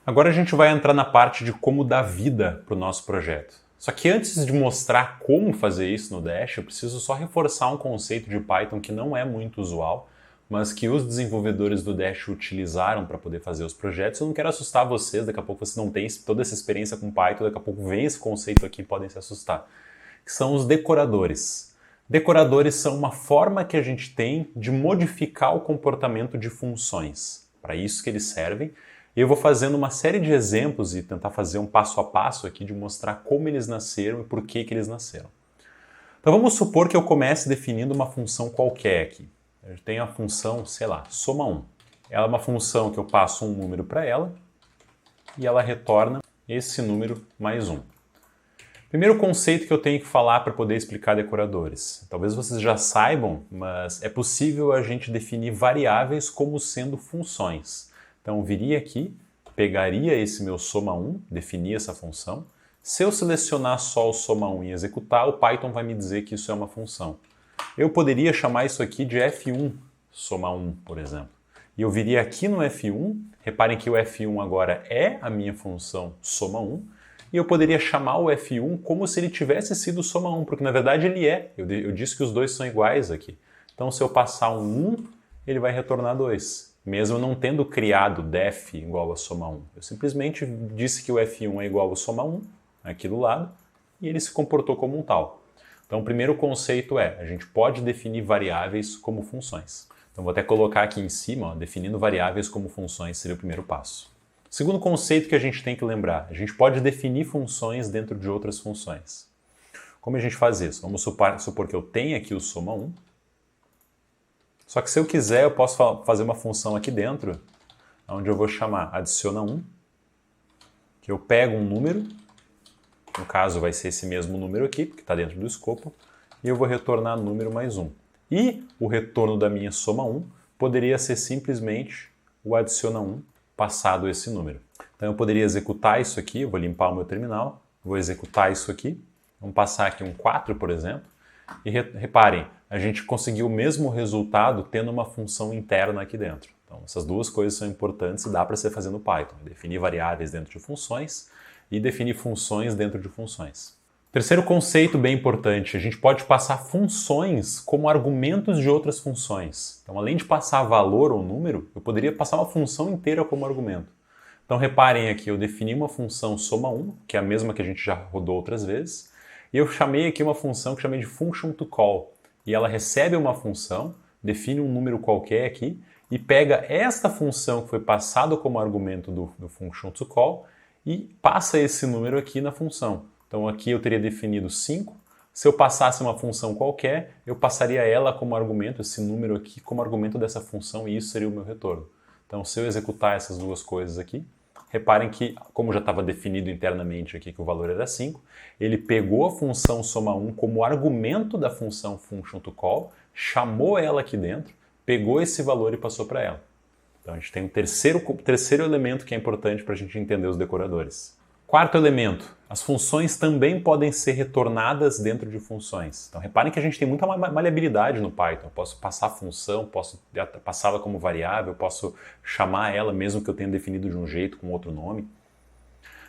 Agora a gente vai entrar na parte de como dar vida para o nosso projeto. Só que antes de mostrar como fazer isso no Dash, eu preciso só reforçar um conceito de Python que não é muito usual, mas que os desenvolvedores do Dash utilizaram para poder fazer os projetos. Eu não quero assustar vocês, daqui a pouco vocês não têm toda essa experiência com Python, daqui a pouco vem esse conceito aqui e podem se assustar, que são os decoradores. Decoradores são uma forma que a gente tem de modificar o comportamento de funções. Para isso que eles servem. E eu vou fazendo uma série de exemplos e tentar fazer um passo a passo aqui de mostrar como eles nasceram e por que eles nasceram. Então vamos supor que eu comece definindo uma função qualquer aqui. Eu tenho a função, sei lá, soma 1. Ela é uma função que eu passo um número para ela e ela retorna esse número mais 1. Primeiro conceito que eu tenho que falar para poder explicar decoradores. Talvez vocês já saibam, mas é possível a gente definir variáveis como sendo funções. Então eu viria aqui, pegaria esse meu soma 1, definir essa função. Se eu selecionar só o soma 1 e executar, o Python vai me dizer que isso é uma função. Eu poderia chamar isso aqui de F1 soma 1, por exemplo. E eu viria aqui no F1, reparem que o F1 agora é a minha função soma 1, e eu poderia chamar o F1 como se ele tivesse sido soma 1, porque na verdade ele é. Eu disse que os dois são iguais aqui. Então se eu passar um 1, ele vai retornar 2. Mesmo não tendo criado def igual a soma 1. Eu simplesmente disse que o F1 é igual a soma 1, aqui do lado, e ele se comportou como um tal. Então o primeiro conceito é, a gente pode definir variáveis como funções. Então vou até colocar aqui em cima, ó, definindo variáveis como funções seria o primeiro passo. Segundo conceito que a gente tem que lembrar, a gente pode definir funções dentro de outras funções. Como a gente faz isso? Vamos supor que eu tenho aqui o soma 1, só que se eu quiser eu posso fazer uma função aqui dentro, onde eu vou chamar adiciona 1, que eu pego um número, no caso vai ser esse mesmo número aqui, que está dentro do escopo, e eu vou retornar número mais 1. E o retorno da minha soma 1 poderia ser simplesmente o adiciona 1 passado esse número. Então eu poderia executar isso aqui, eu vou limpar o meu terminal, vou executar isso aqui, vamos passar aqui um 4, por exemplo, e reparem, a gente conseguiu o mesmo resultado tendo uma função interna aqui dentro. Então essas duas coisas são importantes e dá para você fazer no Python, definir variáveis dentro de funções e definir funções dentro de funções. Terceiro conceito bem importante, a gente pode passar funções como argumentos de outras funções. Então, além de passar valor ou número, eu poderia passar uma função inteira como argumento. Então, reparem aqui, eu defini uma função soma 1, que é a mesma que a gente já rodou outras vezes, e eu chamei aqui uma função que chamei de function to call. E ela recebe uma função, define um número qualquer aqui, e pega esta função que foi passada como argumento do function to call e passa esse número aqui na função. Então aqui eu teria definido 5. Se eu passasse uma função qualquer, eu passaria ela como argumento, esse número aqui, como argumento dessa função, e isso seria o meu retorno. Então se eu executar essas duas coisas aqui, reparem que, como já estava definido internamente aqui que o valor era 5, ele pegou a função soma 1 como argumento da função function to call, chamou ela aqui dentro, pegou esse valor e passou para ela. Então a gente tem um terceiro elemento que é importante para a gente entender os decoradores. Quarto elemento, as funções também podem ser retornadas dentro de funções. Então reparem que a gente tem muita maleabilidade no Python. Eu posso passar a função, posso passá-la como variável, posso chamar ela mesmo que eu tenha definido de um jeito, com outro nome.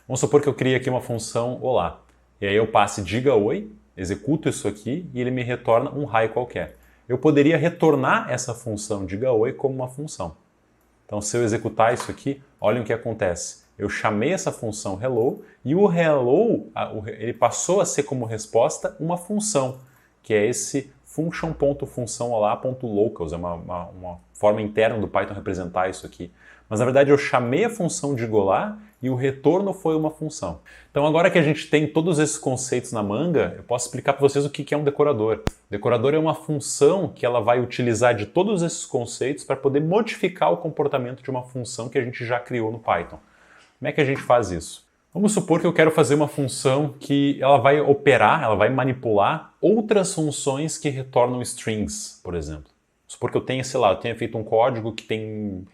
Vamos supor que eu crie aqui uma função olá. E aí eu passe diga oi, executo isso aqui e ele me retorna um hi qualquer. Eu poderia retornar essa função diga oi como uma função. Então se eu executar isso aqui, olhem o que acontece. Eu chamei essa função hello e o hello ele passou a ser como resposta uma função, que é esse function.funçãoolá.locals, é uma forma interna do Python representar isso aqui. Mas na verdade eu chamei a função de olá e o retorno foi uma função. Então agora que a gente tem todos esses conceitos na manga, eu posso explicar para vocês o que é um decorador. Decorador é uma função que ela vai utilizar de todos esses conceitos para poder modificar o comportamento de uma função que a gente já criou no Python. Como é que a gente faz isso? Vamos supor que eu quero fazer uma função que ela vai operar, ela vai manipular outras funções que retornam strings, por exemplo. Vamos supor que eu tenha, sei lá, eu tenha feito um código que tem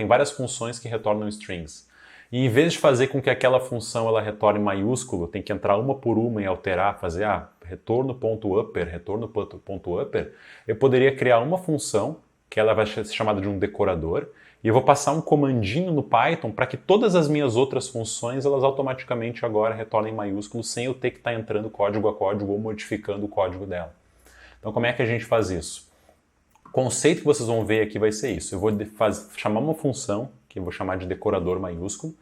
várias funções que retornam strings. E em vez de fazer com que aquela função ela retorne maiúsculo, tem que entrar uma por uma e alterar, fazer retorno.upper, retorno.upper, eu poderia criar uma função que ela vai ser chamada de um decorador, E eu vou passar um comandinho no Python para que todas as minhas outras funções, elas automaticamente agora retornem maiúsculos sem eu ter que estar entrando código a código ou modificando o código dela. Então como é que a gente faz isso? O conceito que vocês vão ver aqui vai ser isso. Eu vou chamar uma função, que eu vou chamar de decorador maiúsculo.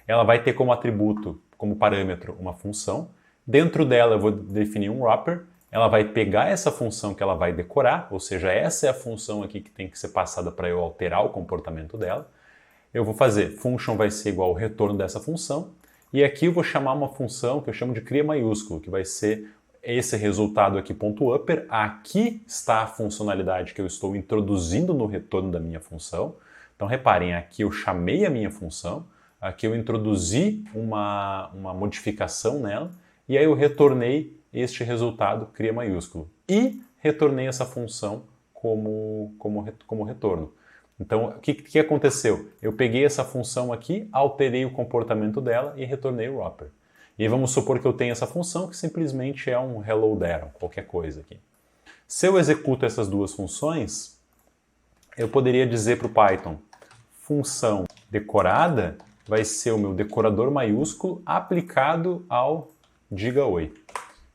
Ela vai ter como atributo, como parâmetro, uma função. Dentro dela eu vou definir um wrapper. Ela vai pegar essa função que ela vai decorar, ou seja, essa é a função aqui que tem que ser passada para eu alterar o comportamento dela. Eu vou fazer function vai ser igual ao retorno dessa função, e aqui eu vou chamar uma função que eu chamo de cria maiúsculo, que vai ser esse resultado aqui, .upper. Aqui está a funcionalidade que eu estou introduzindo no retorno da minha função. Então reparem, aqui eu chamei a minha função, aqui eu introduzi uma modificação nela, e aí eu retornei este resultado cria maiúsculo. E retornei essa função como retorno. Então, o que aconteceu? Eu peguei essa função aqui, alterei o comportamento dela e retornei o wrapper. E vamos supor que eu tenho essa função que simplesmente é um hello there, qualquer coisa aqui. Se eu executo essas duas funções, eu poderia dizer para o Python, função decorada vai ser o meu decorador maiúsculo aplicado ao diga oi.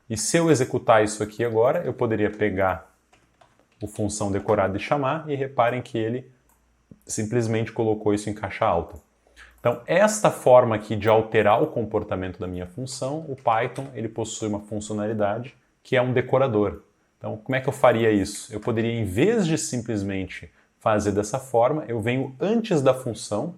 E se eu executar isso aqui agora, eu poderia pegar o função decorada e chamar, e reparem que ele simplesmente colocou isso em caixa alta. Então, esta forma aqui de alterar o comportamento da minha função, o Python ele possui uma funcionalidade que é um decorador. Então, como é que eu faria isso? Eu poderia, em vez de simplesmente fazer dessa forma, eu venho antes da função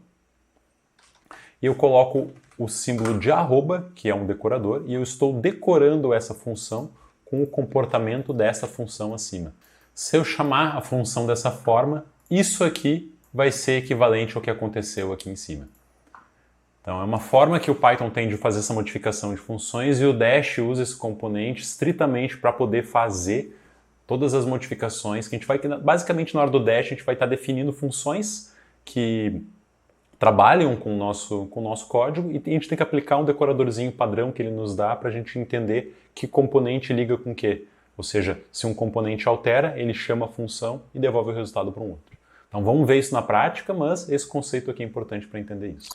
e eu coloco o símbolo de arroba, que é um decorador, e eu estou decorando essa função com o comportamento dessa função acima. Se eu chamar a função dessa forma, isso aqui vai ser equivalente ao que aconteceu aqui em cima. Então é uma forma que o Python tem de fazer essa modificação de funções, e o Dash usa esse componente estritamente para poder fazer todas as modificações que a gente vai... Basicamente, na hora do Dash, a gente vai estar definindo funções que trabalham com o nosso código, e a gente tem que aplicar um decoradorzinho padrão que ele nos dá para a gente entender que componente liga com o quê. Ou seja, se um componente altera, ele chama a função e devolve o resultado para um outro. Então vamos ver isso na prática, mas esse conceito aqui é importante para entender isso.